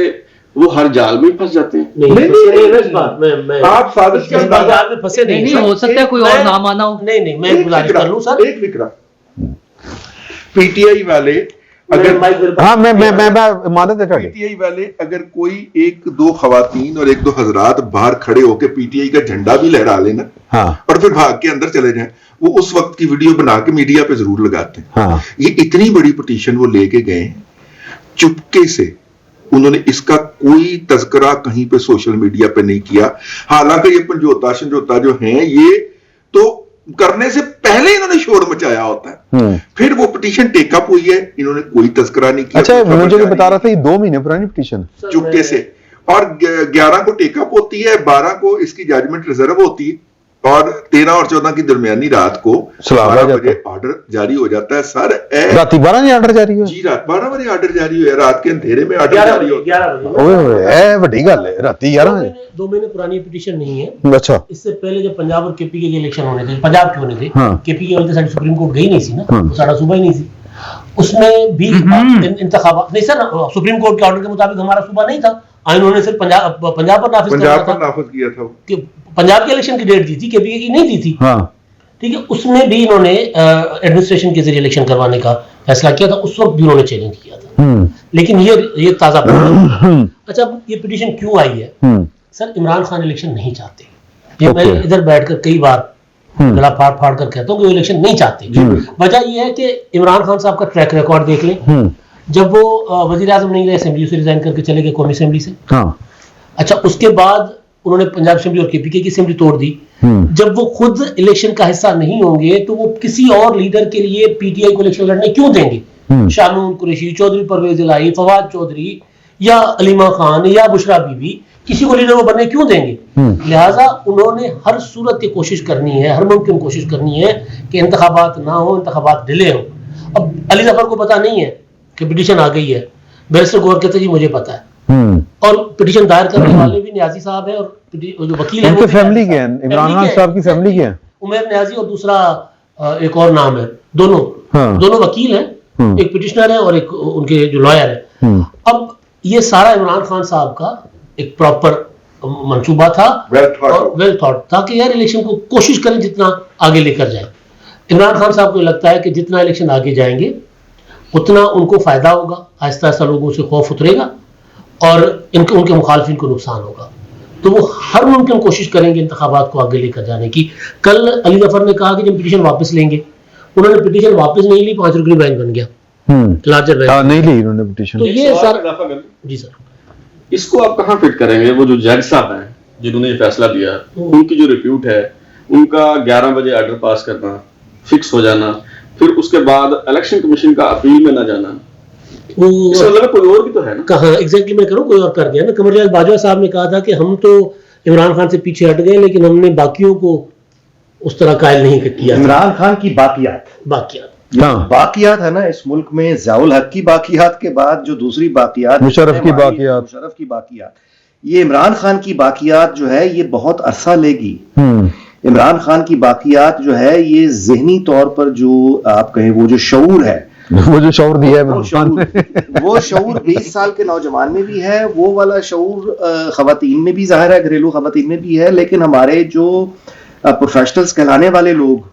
वो हर जाल में फंस जाते हैं नहीं इस बात मैं आप साजिश के इस बात में फंसे नहीं नहीं हो सकता है कोई और नाम आना हो नहीं मैं गुजारिश कर लूं सर एक फिक्रा पीटीआई वाले अगर हाँ मैं इमानत है ਤੁਹਾਡੀ पीटीआई वाले अगर कोई एक दो खवातीन और एक दो हजरात बाहर खड़े होकर पीटीआई का झंडा भी लहरा लेना हाँ और फिर भाग के अंदर चले जाएं वो उस वक्त की वीडियो बना के मीडिया पे जरूर लगाते हैं हाँ ये इतनी बड़ी पिटीशन वो लेके गए चुपके से उन्होंने इसका कोई तज़किरा कहीं पे सोशल मीडिया पे नहीं किया हालांकि ये पंजोता शंजोता जो हैं ये तो करने से पहले इन्होंने शोर मचाया होता है फिर वो पिटीशन टेकअप हुई है इन्होंने कोई तज़किरा नहीं किया अच्छा मुझे भी बता रहा था ये 2 महीने पुरानी पिटीशन चुपके से और 11 को टेकअप होती है 12 को इसकी जजमेंट रिजर्व होती है और 13 और 14 की दरमियानी रात को सलाम 12 जाता बजे ऑर्डर जारी हो जाता है सर राती 12 नहीं आर्डर जारी हुआ जी रात 12 बजे ऑर्डर जारी हुआ रात के अंधेरे में ऑर्डर 11 जारी बजे होता है 11 बजे ओए होए ए ਵੱਡੀ ਗੱਲ ਹੈ ਰਾਤੀ 11 ਵਜੇ 2 महीने पुरानी पिटीशन नहीं है अच्छा इससे पहले जब पंजाब और केपी के इलेक्शन होने थे पंजाब के होने थे हाँ। केपी की वजह से सुप्रीम कोर्ट गई नहीं थी ना हाँ। तो साड़ा सुबह ही नहीं थी उसमें भी इंतखाबात नहीं सर, सुप्रीम कोर्ट के ऑर्डर के मुताबिक हमारा सूबा नहीं था, उन्होंने सिर्फ पंजाब पर नाफिज किया था कि पंजाब के इलेक्शन की डेट दी थी, केपीके की नहीं दी थी। हाँ ठीक है, उसमें भी इन्होंने एडमिनिस्ट्रेशन के जरिए इलेक्शन करवाने का फैसला किया था, उस वक्त भी उन्होंने चैलेंज किया था। लेकिन ये ताजा अच्छा, अब ये पिटीशन क्यों आई है? सर, इमरान खान इलेक्शन नहीं चाहते। ये मैं इधर बैठकर कई बार गला फाड़ फाड़ कर कहता हूँ कि वो इलेक्शन नहीं चाहते। वजह ये है कि इमरान खान साहब का ट्रैक रिकॉर्ड देख लें। जब वो वजीर आजम नहीं रहे, असेंबली से रिजाइन करके चले गए, कौमी असेंबली से। अच्छा, उसके बाद उन्होंने पंजाब असेंबली और केपीके की असेंबली तोड़ दी। जब वो खुद इलेक्शन का हिस्सा नहीं होंगे तो वो किसी और लीडर के लिए पीटीआई को इलेक्शन लड़ने क्यों देंगे? शानून कुरैशी, चौधरी परवेज इलाही, फवाद चौधरी या अलीमा खान या बुशरा बीबी, किसी को लीडर वो बनने क्यों देंगे? लिहाजा उन्होंने हर सूरत की कोशिश करनी है, हर मुमकिन कोशिश करनी है कि इंतखाबात ना हो, इंतखाबात डिले हो। अब अली जफर को पता नहीं है कि पिटीशन आ गई है, बैरिस्टर गौर कहते जी मुझे पता है, और पिटीशन दायर करने वाले भी न्याजी साहब है, और जो वकील है उनके फैमिली के हैं, इमरान खान साहब की फैमिली के हैं, उमर न्याजी और दूसरा एक और नाम है, दोनों वकील हैं, एक पिटिशनर है और एक उनके जो लॉयर है। अब ये सारा इमरान खान साहब का एक प्रॉपर मंसूबा था, वेल थॉट था कि यार इलेक्शन को कोशिश करें जितना आगे लेकर जाए। इमरान खान साहब को लगता है कि जितना इलेक्शन आगे जाएंगे उतना उनको फायदा होगा, आहिस्ता आहिस्ता लोगों से खौफ उतरेगा और उनके मुखालफिन को नुकसान होगा, तो वो हर मुमकिन कोशिश करेंगे इंतखाबात को आगे लेकर जाने की। कल अली जफर ने कहा कि जब पिटीशन वापस लेंगे, उन्होंने पिटीशन वापस नहीं ली, 5 रुकनी बेंच बन गया, लार्जर बेंच नहीं ली उन्होंने पिटीशन। तो ये सर जी सर, इसको आप कहाँ फिट करेंगे? वो जो जज साहब हैं जिन्होंने ये फैसला दिया, उनकी जो रिप्यूट है, उनका 11 बजे ऑर्डर पास करना, फिक्स हो जाना, फिर उसके बाद इलेक्शन कमीशन का अपील में ना जाना, मतलब कोई और भी तो है ना? कहाँ एग्जैक्टली मैं करूँ, कोई और कर दिया ना। कमरजाद बाजवा साहब ने कहा था कि हम तो इमरान खान से पीछे हट गए, लेकिन हमने बाकियों को उस तरह कायल नहीं किया। इमरान खान की बाकियात है ना इस मुल्क में, ज़ियाउल हक की बाकियात के बाद जो दूसरी बाकियात, मुशर्रफ की बाकियात, ये इमरान खान की बाकियात जो है ये बहुत अरसा लेगी। इमरान खान की बाकियात जो है ये ज़हनी तौर पर जो आप कहें वो जो शऊर है, वो जो शऊर दिया है वो शऊर 20 साल के नौजवान में भी है, वो वाला शऊर खवातीन में भी जाहिर है, घरेलू खवातीन में भी है, लेकिन हमारे जो प्रोफेशनल्स कहलाने वाले लोग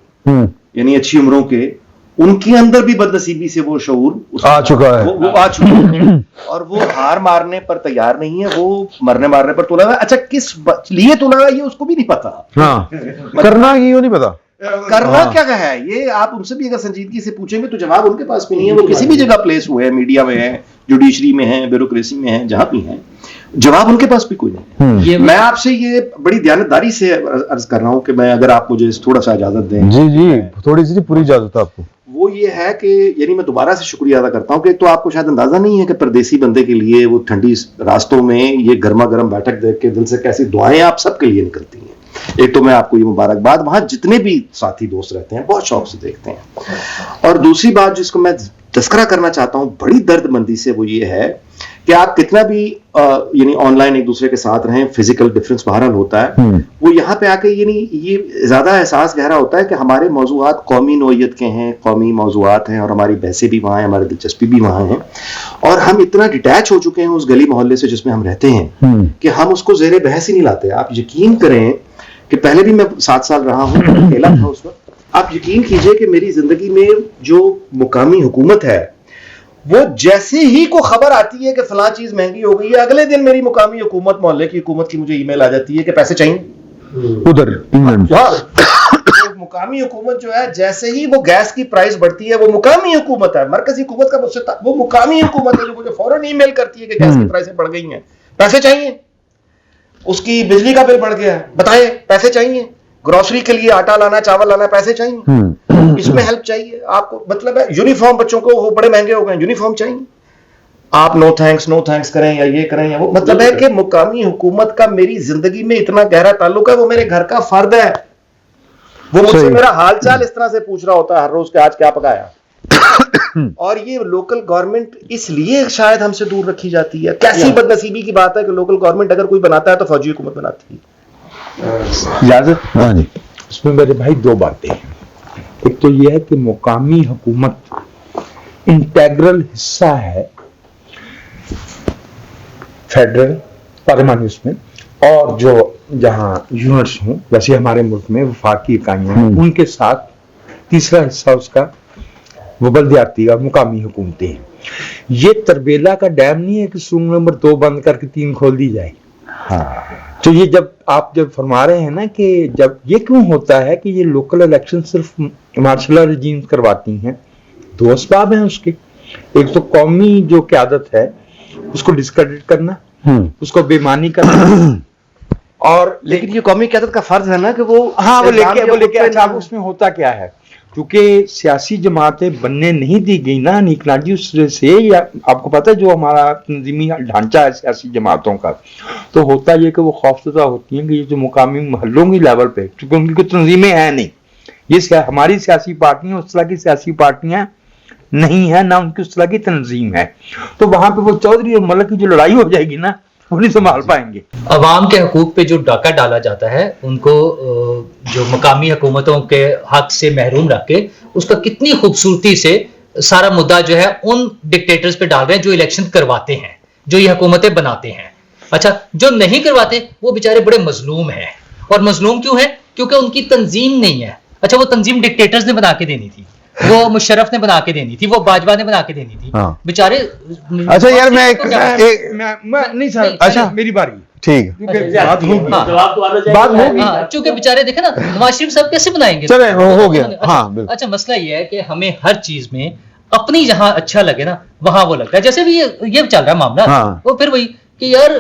यानी अच्छी उम्रों के, उनके अंदर भी बदनसीबी से वो शऊर आ चुका है, वो आ चुका है और वो हार मारने पर तैयार नहीं है, वो मरने मारने पर तुला है। अच्छा, किस लिए तुला है ये उसको भी नहीं पता। हाँ, करना क्यों नहीं पता, करना क्या है ये आप उनसे भी अगर संजीदगी से पूछेंगे तो जवाब उनके पास भी नहीं है। वो किसी भी जगह प्लेस हुए हैं, मीडिया में है, जुडिशरी में है, ब्यूरोक्रेसी में है, जहां भी है, जवाब उनके पास भी कोई नहीं है। मैं आपसे ये बड़ी ध्यानदारी से अर्ज कर रहा हूं कि मैं, अगर आप मुझे थोड़ा सा इजाजत दें। जी थोड़ी सी पूरी इजाजत आपको। वो ये है कि यानी मैं दोबारा से शुक्रिया अदा करता हूं कि तो आपको शायद अंदाजा नहीं है कि परदेसी बंदे के लिए वो ठंडी रास्तों में ये गर्मा गर्म बैठक देख के दिल से कैसी दुआएं आप सबके लिए निकलती हैं। एक तो मैं आपको ये मुबारकबाद, वहां जितने भी साथी दोस्त रहते हैं बहुत शौक से देखते हैं। और दूसरी बात जिसको मैं तस्करा करना चाहता हूं बड़ी दर्दमंदी से, वो ये है कि आप कितना भी यानी ऑनलाइन एक दूसरे के साथ रहें, फिजिकल डिफरेंस बहरहाल होता है, वो यहाँ पे आके यानी ये ज्यादा एहसास गहरा होता है कि हमारे मौजूआत कौमी नौइयत के हैं, कौमी मौजूआत हैं, और हमारी बहसें भी वहाँ हैं, हमारी दिलचस्पी भी वहाँ है, और हम इतना डिटैच हो चुके हैं उस गली मोहल्ले से जिसमें हम रहते हैं कि हम उसको जेरे बहस ही नहीं लाते। आप यकीन करें कि पहले भी मैं 7 साल रहा हूँ, अकेला था उस वक्त। आप यकीन कीजिए कि मेरी जिंदगी में जो मुकामी हुकूमत है, वो जैसे ही को खबर आती है कि फलां चीज महंगी हो गई है, अगले दिन मेरी मुकामी हुकूमत, मोहल्ले की हुकूमत की मुझे ईमेल आ जाती है कि पैसे चाहिए उधर इंग्लैंड। तो मुकामी हुकूमत जो है, जैसे ही वो गैस की प्राइस बढ़ती है, वो मुकामी हुकूमत है, मरकजी हुकूमत का मुझसे वो मुकामी हुकूमत है जो मुझे फौरन ईमेल करती है कि गैस की प्राइसें बढ़ गई हैं, पैसे चाहिए, उसकी बिजली का बिल बढ़ गया है, बताएं पैसे चाहिए, ग्रोसरी के लिए आटा लाना, चावल लाना, पैसे चाहिए, इसमें हेल्प चाहिए आपको, मतलब है यूनिफॉर्म बच्चों को वो बड़े महंगे हो गए, यूनिफॉर्म चाहिए, आप नो थैंक्स करें या ये करें या वो, मतलब है कि मुकामी हुकूमत का मेरी जिंदगी में इतना गहरा ताल्लुक है, वो मेरे घर का फर्द है, वो मुझसे मेरा हालचाल इस तरह से पूछ रहा होता है हर रोज के आज क्या पकाया। और ये लोकल गवर्नमेंट इसलिए शायद हमसे दूर रखी जाती है। कैसी बदनसीबी की बात है कि लोकल गवर्नमेंट अगर कोई बनाता है तो फौजी हुकूमत बनाती है। इजाजत? हाँ जी। इसमें मेरे भाई 2 बातें हैं। एक तो यह है कि मुकामी हुकूमत इंटेग्रल हिस्सा है फेडरल पार्लियामेंट में, और जो जहां यूनिट्स हों, जैसे हमारे मुल्क में वफाकी इकाइयां हैं, उनके साथ तीसरा हिस्सा उसका वो बल्दियाती और मुकामी हुकूमतें हैं। ये तरबेला का डैम नहीं है कि सुरंग नंबर 2 बंद करके 3 खोल दी जाए। तो ये जब फरमा रहे हैं ना कि जब ये क्यों होता है कि ये लोकल इलेक्शन सिर्फ मार्शल रजीम करवाती हैं, 2 असबाब हैं उसके। एक तो कौमी जो क़यादत है उसको डिस्क्रेडिट करना, उसको बेईमानी करना, और लेकिन ये कौमी क़यादत का फर्ज है ना कि वो वो लेके अच्छा, अब उसमें होता क्या है, क्योंकि सियासी जमातें बनने नहीं दी गई ना निकलाजी उस से, या आपको पता है जो हमारा तंजीमी ढांचा है सियासी जमातों का, तो होता ये कि वो खौफजदा होती हैं कि ये जो मुकामी महलों की लेवल पे, क्योंकि उनकी कोई तंजीमें हैं नहीं, ये हमारी सियासी पार्टियां उस तरह की सियासी पार्टियां नहीं है, ना उनकी उस तरह की तंजीम है, तो वहां पे वो चौधरी और मलिक की जो लड़ाई हो जाएगी ना, वो नहीं संभाल पाएंगे। अवाम के हकूक पे जो डाका डाला जाता है, उनको जो मकामी हुकूमतों के हक से महरूम रख के, उसका कितनी खूबसूरती से सारा मुद्दा जो है उन डिक्टेटर्स पे डाल रहे हैं जो इलेक्शन करवाते हैं, जो ये हुकूमतें बनाते हैं। अच्छा, जो नहीं करवाते वो बेचारे बड़े मजलूम हैं, और मजलूम क्यों है? क्योंकि उनकी तंजीम नहीं है। अच्छा, वो तंजीम डिक्टेटर्स ने बना के देनी थी, वो मुशर्रफ ने बना के देनी थी, वो बाजवा ने बना के देनी थी, बेचारे। अच्छा यार, मैं नहीं सर, अच्छा मेरी बारी, ठीक बात होगी, चूंकि बेचारे देखे ना नवाज शरीफ साहब कैसे बनाएंगे। चले हो गया। अच्छा, मसला ये है कि हमें हर चीज में अपनी जहां अच्छा लगे ना वहां वो लगता है। जैसे भी ये चल रहा है मामला, वो फिर वही कि यार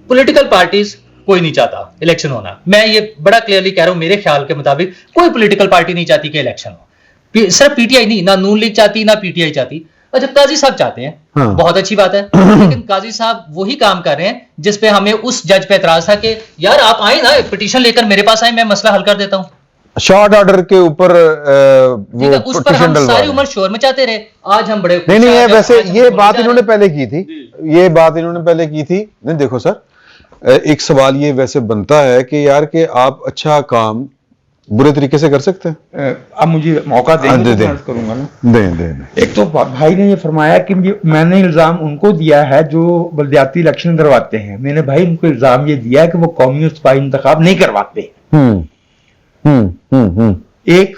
पॉलिटिकल पार्टीज कोई नहीं चाहता इलेक्शन होना। मैं ये बड़ा क्लियरली कह रहा हूं, मेरे ख्याल के मुताबिक कोई पॉलिटिकल पार्टी नहीं चाहती कि इलेक्शन हो। सिर्फ पीटीआई नहीं, ना नून लीग चाहती, ना पीटीआई चाहती। अच्छा, काजी साहब चाहते हैं, बहुत अच्छी बात है, लेकिन काजी साहब वही काम कर रहे हैं जिसपे हमें उस जज पे एतराज था कि यार आप आए ना, पिटीशन लेकर मेरे पास आए, मैं मसला हल कर देता हूं। शॉर्ट ऑर्डर के ऊपर वो उस पर हम सारी उम्र शोर मचाते रहे। आज हम बड़े नहीं, वैसे ये बात इन्होंने पहले की थी, नहीं देखो सर, एक सवाल ये वैसे बनता है कि यार कि आप अच्छा काम बुरे तरीके से कर सकते हैं। अब मुझे मौका देंगे तो मैं करूंगा ना। दे। एक तो भाई ने ये फरमाया कि मैंने इल्जाम उनको दिया है जो बल्दियाती इलेक्शन करवाते हैं। मैंने भाई उनको इल्जाम ये दिया है कि वो कौमी सिपाही इंतखाब नहीं करवाते। एक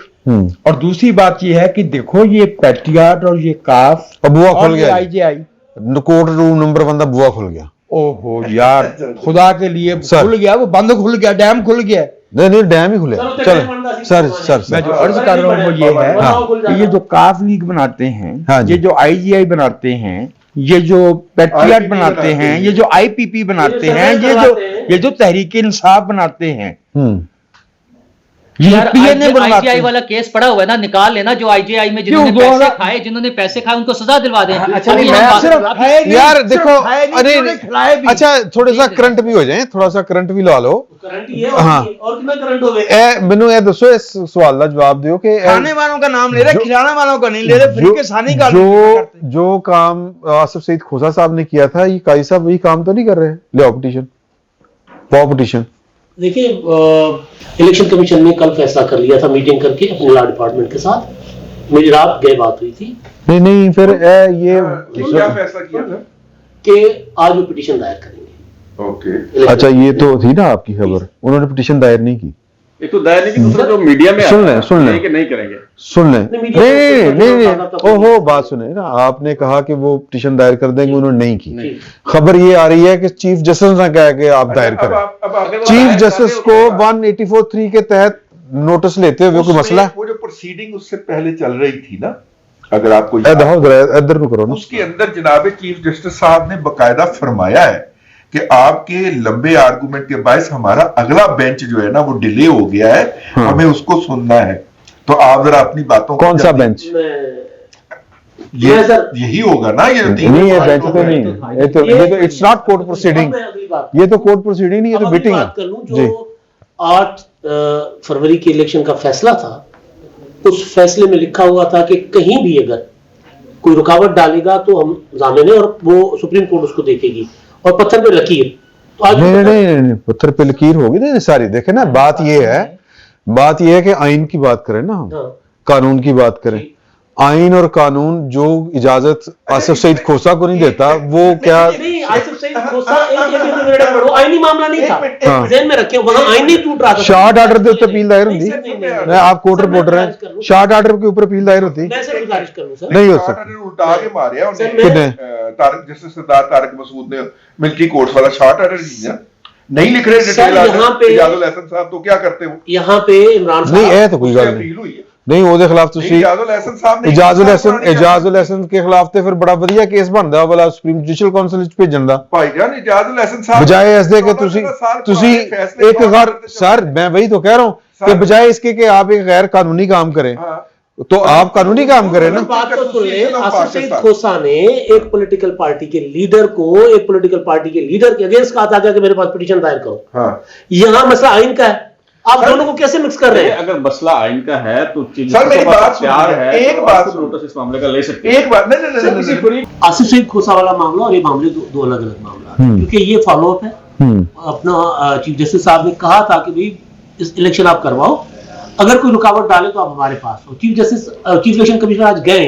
और दूसरी बात ये है कि देखो ये पैट्रियट और ये काफ बुआ खुल गया, आईजेआई कोर्ट रूम नंबर बंदा बुआ खुल गया। ओहो यार, खुदा के लिए खुल गया, वो बंद खुल गया, डैम खुल गया। नहीं डैम ही खुले। चलो सर मैं जो अर्ज कर रहा हूँ वो ये है कि ये जो काफ लीग बनाते हैं, ये जो आईजीआई बनाते हैं, ये जो पैट्रियट बनाते हैं, ये जो आईपीपी बनाते हैं, ये जो तहरीक इंसाफ बनाते हैं, यार आईजीआई वाला केस पड़ा हुआ है ना, निकाल लेना। जो आईजीआई में जिन्होंने पैसे खाए उनको सजा दिलवा दें। यार देखो, अरे अच्छा थोड़ा सा करंट भी हो जाए, थोड़ा सा करंट भी ला लो। मैनू ये दसो, इस सवाल का जवाब दियो कि खाने वालों का नाम ले रहे, खिलाने वालों का नहीं ले रहे, फ्री के सानी का जो काम आसिफ सईद खोसा साहब ने किया था, ये काजी साहब वही काम तो नहीं कर रहे। ले पिटीशन। देखिए, इलेक्शन कमीशन ने कल फैसला कर लिया था मीटिंग करके अपने लॉ डिपार्टमेंट के साथ। मेरी रात गए बात हुई थी। नहीं फिर ये क्या फैसला किया था कि आज वो पिटीशन दायर करेंगे। ओके, अच्छा ये तो थी ना आपकी खबर, उन्होंने पिटीशन दायर नहीं की। एक तो दायर नहीं की, दूसरा जो मीडिया में सुन लें कि नहीं करेंगे, सुन लें। नहीं ओहो, बात सुने ना, आपने कहा कि वो पिटीशन दायर कर देंगे, उन्होंने नहीं की। खबर ये आ रही है कि चीफ जस्टिस ने कहा कि आप दायर करें। चीफ जस्टिस को 184(3) के तहत नोटिस लेते हुए कोई मसला, वो जो प्रोसीडिंग उससे पहले चल रही थी ना, अगर आपको इधर को करो ना, उसके अंदर जनाब चीफ जस्टिस साहब ने बकायदा फरमाया है कि आपके लंबे आर्गुमेंट के बायस हमारा अगला बेंच जो है ना वो डिले हो गया है, हमें उसको सुनना है। तो आप जरा अपनी बातों कौन सा बेंच? यही होगा ना, ये नहीं है बेंच तो नहीं, ये तो इट्स नॉट कोर्ट प्रोसीडिंग, ये तो कोर्ट प्रोसीडिंग नहीं, ये तो मीटिंग है। जो 8 फरवरी के इलेक्शन का फैसला था, उस फैसले में लिखा हुआ था कि कहीं भी अगर कोई रुकावट डालेगा तो हम जामिन है, और वो सुप्रीम कोर्ट उसको देखेगी, और पत्थर पे लकीर। तो आज नहीं, पत्थर पे लकीर होगी ना सारी। देखे ना, बात ये है कि आइन की बात करें ना, हम कानून की बात करें, आइन और कानून जो इजाजत आसिफ सईद खोसा को नहीं देता, वो क्या नहीं, आसिफ सईद खोसा वो आईनी मामला नहीं था, हाँ। ज़हन में रखें, वहाँ आइन नहीं टूट रहा था। शार्ट आर्डर के ऊपर अपील दायर होती, नहीं, आप कोर्ट रिपोर्टर हैं, शार्ट आर्डर के ऊपर अपील दायर होती मैं सर गुजारिश करूँ सर, नहीं हो शार्ट सकती। आर्डर उल्टा के मारे सर, कितने? तारक जैसे सरदार तारक मसूद ने मिलिट्री कोर्ट्स वाला शार्ट आर्डर दिया, नहीं लिख रहे सर, डिटेल यहाँ पे- इजाजुल हसन साहब, तो क्या करते हो? यहाँ पे इमरान नहीं साहब है तो कोई उससे गल नहीं, अपील हुई है। नहीं ਉਹਦੇ ਖਿਲਾਫ ਤੁਸੀਂ इजाजुल हसन साहब ने ਇਜਾਜ਼ੁਲ ਹਸਨ के खिलाफ ਤੇ ਫਿਰ ਬੜਾ ਵਧੀਆ ਕੇਸ ਬਣਦਾ ਵਾਲਾ ਸੁਪਰੀਮ ਜੁਡੀਸ਼ੀਅਲ ਕਾਉਂਸਲ ਵਿੱਚ ਭੇਜਣ ਦਾ, भाईजान इजाजुल हसन साहब बजाय इसके कि ਤੁਸੀਂ एक गैर सर मैं वही तो कह रहा हूं कि बजाय इसके कि आप एक गैर कानूनी काम करें तो आप कानूनी काम करें ना। बात तो सुन ले, आसिफ सईद खोसा ने एक पॉलिटिकल पार्टी के लीडर को एक पॉलिटिकल पार्टी के लीडर के अगेंस्ट कहा था कि मेरे पास पिटीशन दायर करो। हाँ। यहाँ मसला आइन का है, आप दोनों को कैसे मिक्स कर रहे हैं? अगर मसला आइन का है तो सर, मेरी बात प्यार सुनिए, है, एक तो बात आप सुनिए। नोटिस इस मामले का ले सकते हैं। एक बात नहीं आसिफ सईद खोसा वाला मामला और ये मामले दो अलग अलग मामला है, क्योंकि ये फॉलोअप है। अपना चीफ जस्टिस साहब ने कहा था कि भाई इस इलेक्शन आप करवाओ, अगर कोई रुकावट डाले तो आप हमारे पास हो। चीफ इलेक्शन कमिश्नर आज गए,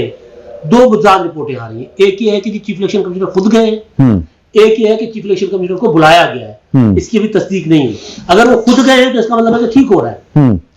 दो बुनियादी रिपोर्टें आ रही है, एक ये है कि चीफ इलेक्शन कमिश्नर खुद गए हैं, एक ये है कि चीफ इलेक्शन कमिश्नर को बुलाया गया है, इसकी भी तस्दीक नहीं है। अगर वो खुद गए हैं तो इसका मतलब है कि ठीक हो रहा है,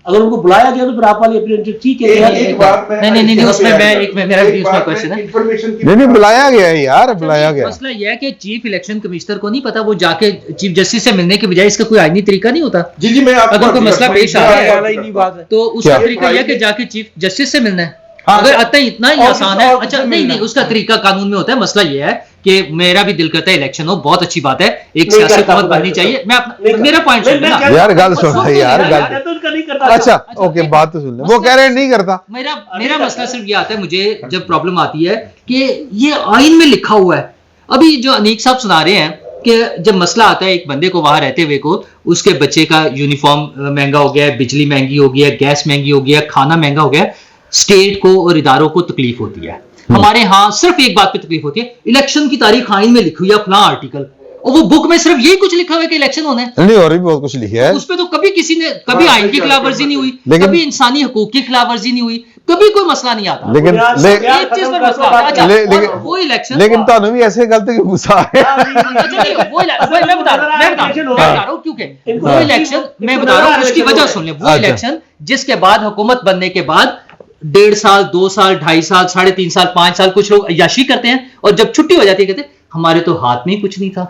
अगर उनको बुलाया गया तो फिर आप वाली अपील ठीक है। एक बात नहीं, उसमें मेरा भी उसमें क्वेश्चन है। इंफॉर्मेशन की नहीं बुलाया गया है यार, बुलाया गया। मसला यह है कि चीफ इलेक्शन कमिश्नर को नहीं पता, वो जाके चीफ जस्टिस से मिलने के बजाय इसका कोई आईनी तरीका नहीं होता। जी मैं आपको अगर कोई मसला पेश आ रहा वाला ही नहीं बात है। है तो उसका क्या? तरीका यह है कि जाके चीफ जस्टिस से मिलना है। हाँ, अगर इतना ही और आसान है, और अच्छा किससे नहीं मिलना? उसका तरीका कानून में होता है। मसला यह है कि मेरा भी दिल करता है इलेक्शन हो, बहुत अच्छी बात है, एक नहीं सियासी करता, हुकूमत बननी नहीं चाहिए। मैं नहीं मेरा पॉइंट सुन लेना। यार गल सुन रहे यार गल, मैं तो उनका नहीं करता। अच्छा ओके बात तो सुन ले, वो कह रहे हैं नहीं करता। मेरा मसला सिर्फ ये आता है, मुझे जब प्रॉब्लम आती है कि ये आइन में लिखा हुआ है। अभी जो अनीक साहब सुना रहे हैं कि जब मसला आता है एक बंदे को वहां रहते हुए को, उसके बच्चे का यूनिफॉर्म महंगा हो गया है, बिजली महंगी हो गई है, गैस महंगी हो गया है, खाना महंगा हो गया है, स्टेट को और इदारों को तकलीफ होती है। हमारे यहाँ सिर्फ एक बात पे तकलीफ होती है, इलेक्शन की तारीख आइन में लिखी हुई है अपना आर्टिकल, और वो बुक में सिर्फ यही कुछ लिखा हुआ है कि इलेक्शन होना है। नहीं और भी बहुत कुछ लिखा है उस पे तो कभी किसी ने कभी आइन की खिलाफवर्जी नहीं हुई, लेकिन- कभी इंसानी हकूक की खिलाफवर्जी नहीं हुई, कभी कोई मसला नहीं आता। लेकिन एक चीज पर मसला आता है। अच्छा, लेकिन- और वो इलेक्शन लेकिन ਤੁਹਾਨੂੰ भी ऐसे गलत क्यों गुस्सा है? अच्छा नहीं, वो मैं बता रहा हूँ क्योंकि वो इलेक्शन मैं बता रहा हूँ उसकी वजह सुन ले। वो अच्छा। इलेक्शन जिसके बाद हुकूमत बनने के बाद 1.5 साल 2 साल 2.5 साल 3.5 साल 5 साल कुछ लोग अय्याशी करते हैं, और जब छुट्टी हो जाती है कहते हैं हमारे तो हाथ में ही कुछ नहीं था,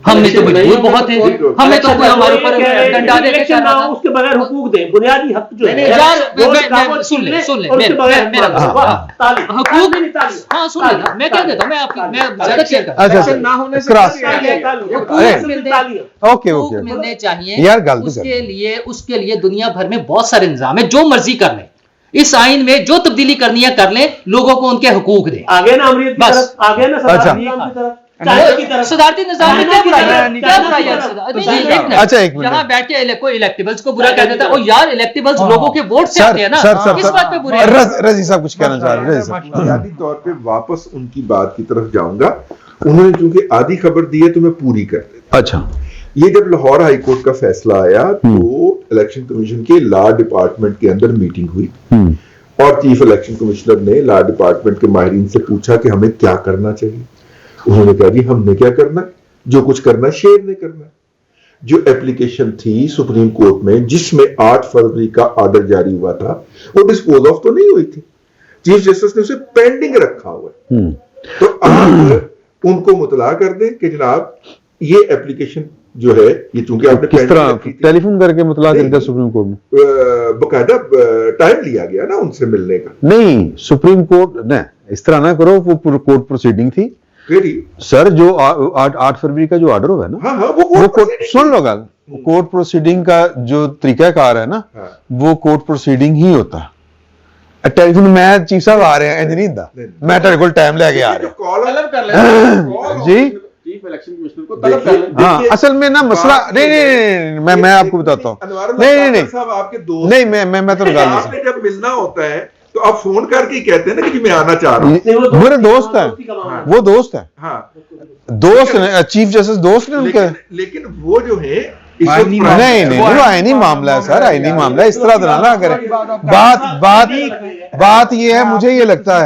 हमने तो मजबूर बहुत है, हमें तो कोई हमारे ऊपर डंडा दे के इलेक्शन कर ना रहा हो, था। उसके बगैर हुकूक दें, बुनियादी हक जो है यार वो मैं कागज सुन ले और उसके बगैर मेरा ताली। हकूक नहीं, ताली। हाँ सुन लेना, मैं क्या देता हूँ, मैं आपकी मैं ज्यादा शेयर करता अच्छा हूँ। ना होने से क्रॉस ओके हकूक ओके मिलने चाहिए यार गलत उसके लिए दुनिया भर में बहुत सारे इंतजाम है, जो मर्जी कर ले, इस आइन में जो तब्दीली करनी है कर ले, लोगों को उनके हकूक दे। आगे ना अमरीत की बस। तरफ, आगे ना सदारती निजाम की तरफ, चाइना की तरफ। सदारती निजाम में क्या बुराई है? चाइना क्या की बुराई है? तरफ। नहीं, एक मिनट। अच्छा, एक मिनट। यहाँ बैठ के कोई इलेक्टेबल्स को बुरा कह देता है, ओ यार इलेक्टेबल्स लोगों के वोट से आते हैं ना, किस बात पे बुरे हैं? रजी साहब कुछ कहना चाह रहे हैं, रजी साहब। बुनियादी तौर पे वापस उनकी बात की तरफ जाऊंगा। उन्होंने चूंकि आधी खबर दी है तो मैं पूरी कर देता। अच्छा ये जब लाहौर हाई कोर्ट का फैसला आया तो इलेक्शन कमीशन के लॉ डिपार्टमेंट के अंदर मीटिंग हुई और चीफ इलेक्शन कमिश्नर ने लॉ डिपार्टमेंट के माहिरीन से पूछा कि हमें क्या करना चाहिए। उन्होंने कहा जी हमने क्या करना, जो कुछ करना शेर ने करना। जो एप्लीकेशन थी सुप्रीम कोर्ट में जिसमें 8 फरवरी का ऑर्डर जारी हुआ था वो डिस्पोज ऑफ तो नहीं हुई थी, चीफ जस्टिस ने उसे पेंडिंग रखा हुआ है। तो आप उनको मुतला कर दें कि जनाब ये एप्लीकेशन जो है ये चूंकि आपने किस pending तरह रखी थी, टेलीफोन करके मुतला कर दिया सुप्रीम कोर्ट में? बकायदा टाइम लिया गया ना उनसे मिलने का। नहीं सुप्रीम कोर्ट ने इस तरह ना करो, वो कोर्ट प्रोसीडिंग थी क्योंकि सर, जो 8 फरवरी का जो ऑर्डर हुआ है ना, हाँ हाँ वो वो कोर्ट सुन लो गल, कोर्ट प्रोसीडिंग का जो तरीकाकार है ना, हाँ। वो कोर्ट प्रोसीडिंग ही होता है। टेलीफोन मैं चीफ साहब आ रहे हैं इंज नहीं ਹੁੰਦਾ, मैं तेरे को टाइम लेके आ जो रहा कॉल तलब कर लेना जी चीफ इलेक्शन कमिश्नर को तलब कर लेना। हाँ असल में ना मसला नहीं मैं आपको बताता हूँ, नहीं साहब आपके दोस्त नहीं मैं तो गल नहीं आपने जब मिलना होता है तो आप फोन करके ही कहते हैं ना कि जी मैं आना चाह रहा हूँ। मेरे दोस्त हैं, वो दोस्त हैं, हाँ दोस्त ने चीफ जस्टिस दोस्त ने उनके। लेकिन वो जो है नहीं वो आईनी मामला है सर, आईनी मामला है, इस तरह ना करें। बात ये है, मुझे ये लगता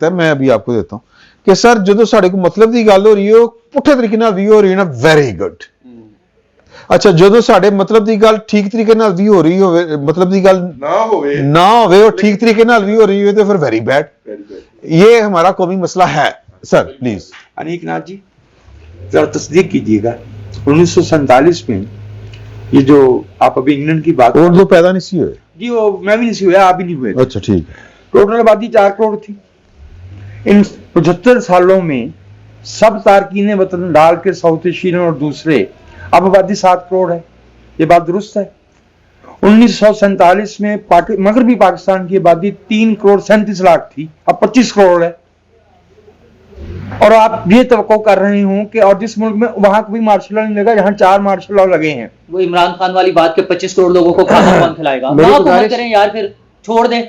है, मैं अभी आपको देता हूं कि सर जो साढ़े को मतलब की गल हो रही है पुठे तरीके नाल भी हो रही है ना, वेरी गुड। अच्छा जो साढ़े मतलब की गल ठीक तरीके नाल भी हो रही हो, मतलब की गल ना होवे और ठीक तरीके नाल भी हो रही है तो फिर वेरी बैड। ये हमारा कौमी मसला है सर। प्लीज अनीकनाथ जी जरा तस्दीक कीजिएगा, 1947 में ये जो आप अभी इंग्लैंड की बात, और जो पैदा नहीं सी हुए जी वो मैं भी नहीं हुआ, आप भी नहीं हुए। अच्छा ठीक है। टोटल आबादी 4 करोड़ थी। इन 75 सालों में सब तारकीन वतन डाल के साउथ एशियन और दूसरे, अब आबादी 7 करोड़ है। ये बात दुरुस्त है। 1947 में मगरबी पाकिस्तान की आबादी 3 करोड़ 37 लाख थी, अब 25 करोड़ है। और आप ये तवक्को कर रहे हो कि और जिस मुल्क में वहां कोई मार्शल लॉ नहीं लगा, जहां 4 मार्शल लॉ लगे हैं। वो इमरान खान वाली बात के 25 करोड़ लोगों को खाना कौन खिलाएगा? ना हुकूमत करें यार, फिर छोड़ दें।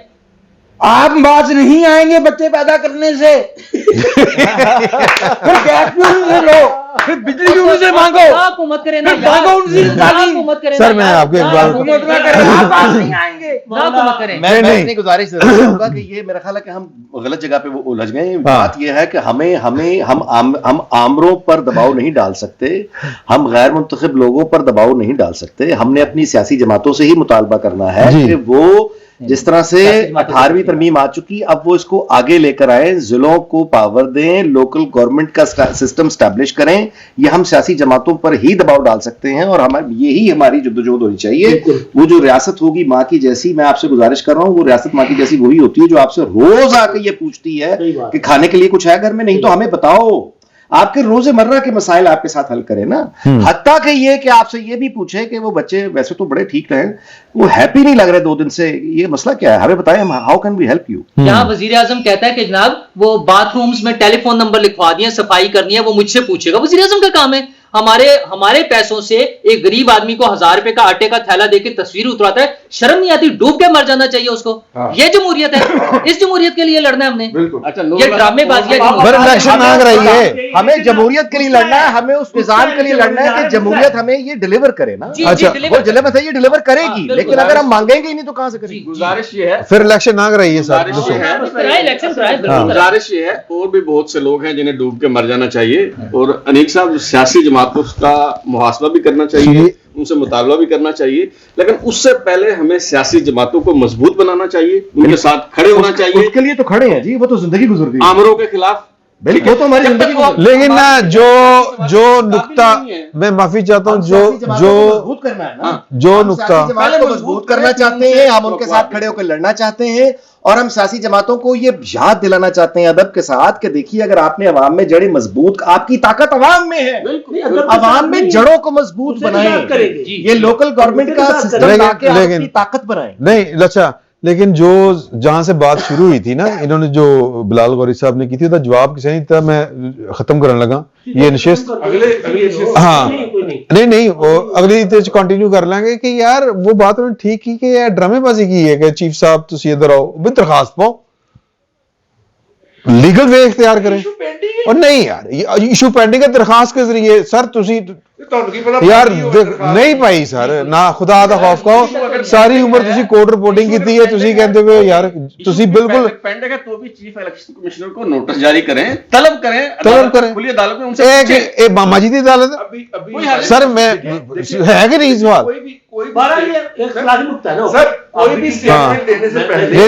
आप बाज नहीं आएंगे बच्चे पैदा करने से। फिर गैस भी उनसे लो, फिर बिजली भी उनसे मांगो, हुकूमत करें ना, मांगो उनसे हुकूमत करें। सर मैं आपको एक बार नहीं आएंगे, हुकूमत करें। मैं इतनी गुजारिश जरूर करूंगा कि ये मेरा ख्याल है कि हम गलत जगह पे वो उलझ गए। बात ये है कि हम आमरों पर दबाव नहीं डाल सकते, हम गैर मुंतखब लोगों पर दबाव नहीं डाल सकते। हमने अपनी सियासी जमातों से ही मुतालबा करना है कि वो जिस तरह से 18वीं तरमीम आ चुकी, अब वो इसको आगे लेकर आए, जिलों को पावर दें, लोकल गवर्नमेंट का सिस्टम स्टैब्लिश करें। ये हम सियासी जमातों पर ही दबाव डाल सकते हैं और यही हमारी जद्दोजहद होनी चाहिए। वो जो रियासत होगी माँ की जैसी, मैं आपसे गुजारिश कर रहा हूँ, वो रियासत माँ की जैसी वही होती है जो आपसे रोज आके ये पूछती है कि खाने के लिए कुछ है घर में, नहीं तो हमें बताओ। आपके रोजमर्रा के मसाइल आपके साथ हल करें ना। हत्ता कि ये कि आपसे ये भी पूछे कि वो बच्चे वैसे तो बड़े ठीक रहे, वो हैप्पी नहीं लग रहे 2 दिन से, ये मसला क्या है, हमें बताएं, how can we help you. यहाँ वजीर आजम कहता है कि जनाब वो बाथरूम्स में टेलीफोन नंबर लिखवा दिए, सफाई करनी है, वो मुझसे पूछेगा। वजीर आजम का काम है। हमारे पैसों से एक गरीब आदमी को 1000 रुपए का आटे का थैला देके तस्वीर उतराता है, शर्म नहीं आती? डूब के मर जाना चाहिए उसको। ये जमहूरियत है, इस जमहूरियत के लिए लड़ना है हमने। अच्छा, ये ड्रामेबाजी है। हमें जमहूरियत के लिए लड़ना है, हमें उस निजाम के लिए लड़ना है कि जमहूरियत हमें ये डिलीवर करे ना। अच्छा, वो जमहूरियत है, ये डिलीवर करेगी, लेकिन अगर हम मांगेंगे ही नहीं तो कहां से करेंगे। गुजारिश ये है, फिर इलेक्शन ना कराइए सर। गुजारिश ये है, और भी बहुत से लोग हैं जिन्हें डूब के मर जाना चाहिए। और अनीक साहब, सियासी जमातों का मुहासबा भी करना चाहिए, उनसे मुतालबा भी करना चाहिए, लेकिन उससे पहले हमें सियासी जमातों को मजबूत बनाना चाहिए, उनके साथ खड़े होना चाहिए। उसके लिए तो खड़े हैं जी, वो तो जिंदगी गुजर गई आमरों के खिलाफ। बिल्कुल, तो हमारी जिंदगी। लेकिन ना जो नुक्ता, मैं माफी चाहता हूँ, जो मजबूत करना है ना, जो नुक्ता को मजबूत करना चाहते हैं, हम उनके साथ खड़े होकर लड़ना चाहते हैं, और हम सियासी जमातों को ये याद दिलाना चाहते हैं अदब के साथ कि देखिए, अगर आपने अवाम में जड़ें मजबूत, आपकी ताकत अवाम में है, अवाम में जड़ों को मजबूत बनाएं। ये लोकल गवर्नमेंट का सिस्टम लाके आपकी ताकत बनाएं। नहीं अच्छा, लेकिन जो जहां से बात शुरू हुई थी ना, इन्होंने जो बिलाल गौरी साहब ने की थी, उसका जवाब किसी नहीं था। मैं खत्म करने लगा ये नशिस्त। हाँ नहीं वो अगली कंटिन्यू कर लेंगे कि यार वो बात उन्होंने ठीक की कि यार ड्रामेबाजी की है कि चीफ साहब तुम इधर आओ, भी दरखास्त पाओ, लीगल वे इख्तियार करें। और नहीं यार, इशू पेंडिंग है दरखास्त के जरिए। सर तुसी यार नहीं पाई सर ना, खुदा दा खौफ कहो, सारी उम्र तुसी कोर्ट रिपोर्टिंग की है, तुसी कहते हो यार तुसी बिल्कुल पेंडिंग है, तो भी चीफ इलेक्शन कमिश्नर को नोटिस जारी करें, तलब करें खुली अदालत में उनसे। एक मामा जी की अदालत है सर, मैं है कि नहीं सवाल?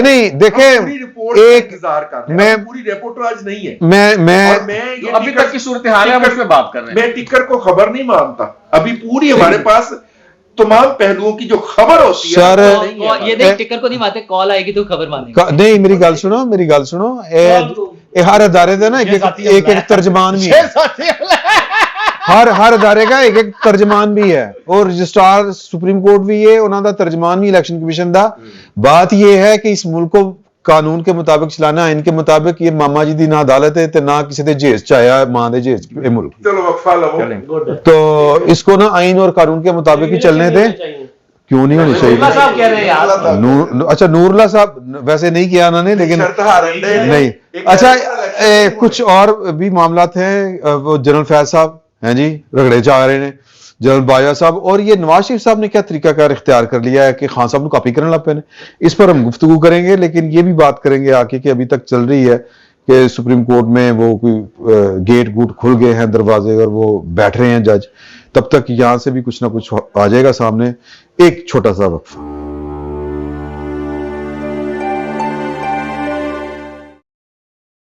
नहीं देखे, एक मैं पूरी रिपोर्ट नहीं है, मैं अभी तक की सूरत हाल है, हम उस पर बात कर रहे हैं। मैं टिकर को खबर नहीं मानता, अभी पूरी हमारे पास तमाम पहलुओं की जो खबर होती है सर, ये नहीं टिकर को नहीं मानते, कॉल आएगी तो खबर मानेंगे। नहीं मेरी गल सुनो, हर अदारे का ना एक तर्जमान भी है, हर अदारे का एक तर्जमान भी है, और रजिस्ट्रार सुप्रीम कोर्ट भी है, उन्होंने तर्जमान भी इलेक्शन कमीशन का। बात यह है कि इस मुल्क को कानून के मुताबिक चलाना, आइन के मुताबिक। ये मामा जी दी ना अदालत है, ना किसी दे जेज च आया, मां दे जेज ये मुल्क। चलो वक्फा लो, तो इसको ना आइन और कानून के मुताबिक ही चलने दे। क्यों नहीं होनी चाहिए? अच्छा, नूरुल्लाह साहब वैसे नहीं किया उन्होंने, लेकिन नहीं। अच्छा, कुछ और भी मामला हैं, वो जनरल फैज साहब हैं जी, रगड़े च आ रहे हैं, जनरल बाजवा साहब, और ये नवाज शरीफ साहब ने क्या तरीकाकार इख्तियार कर लिया है कि खान साहब ने कॉपी करने लग पे ने, इस पर हम गुफ्तगू करेंगे। लेकिन ये भी बात करेंगे आके कि अभी तक चल रही है कि सुप्रीम कोर्ट में वो कोई गेट गूट खुल गए हैं दरवाजे और वो बैठ रहे हैं जज, तब तक यहाँ से भी कुछ ना कुछ आ जाएगा सामने। एक छोटा सा वक्फा।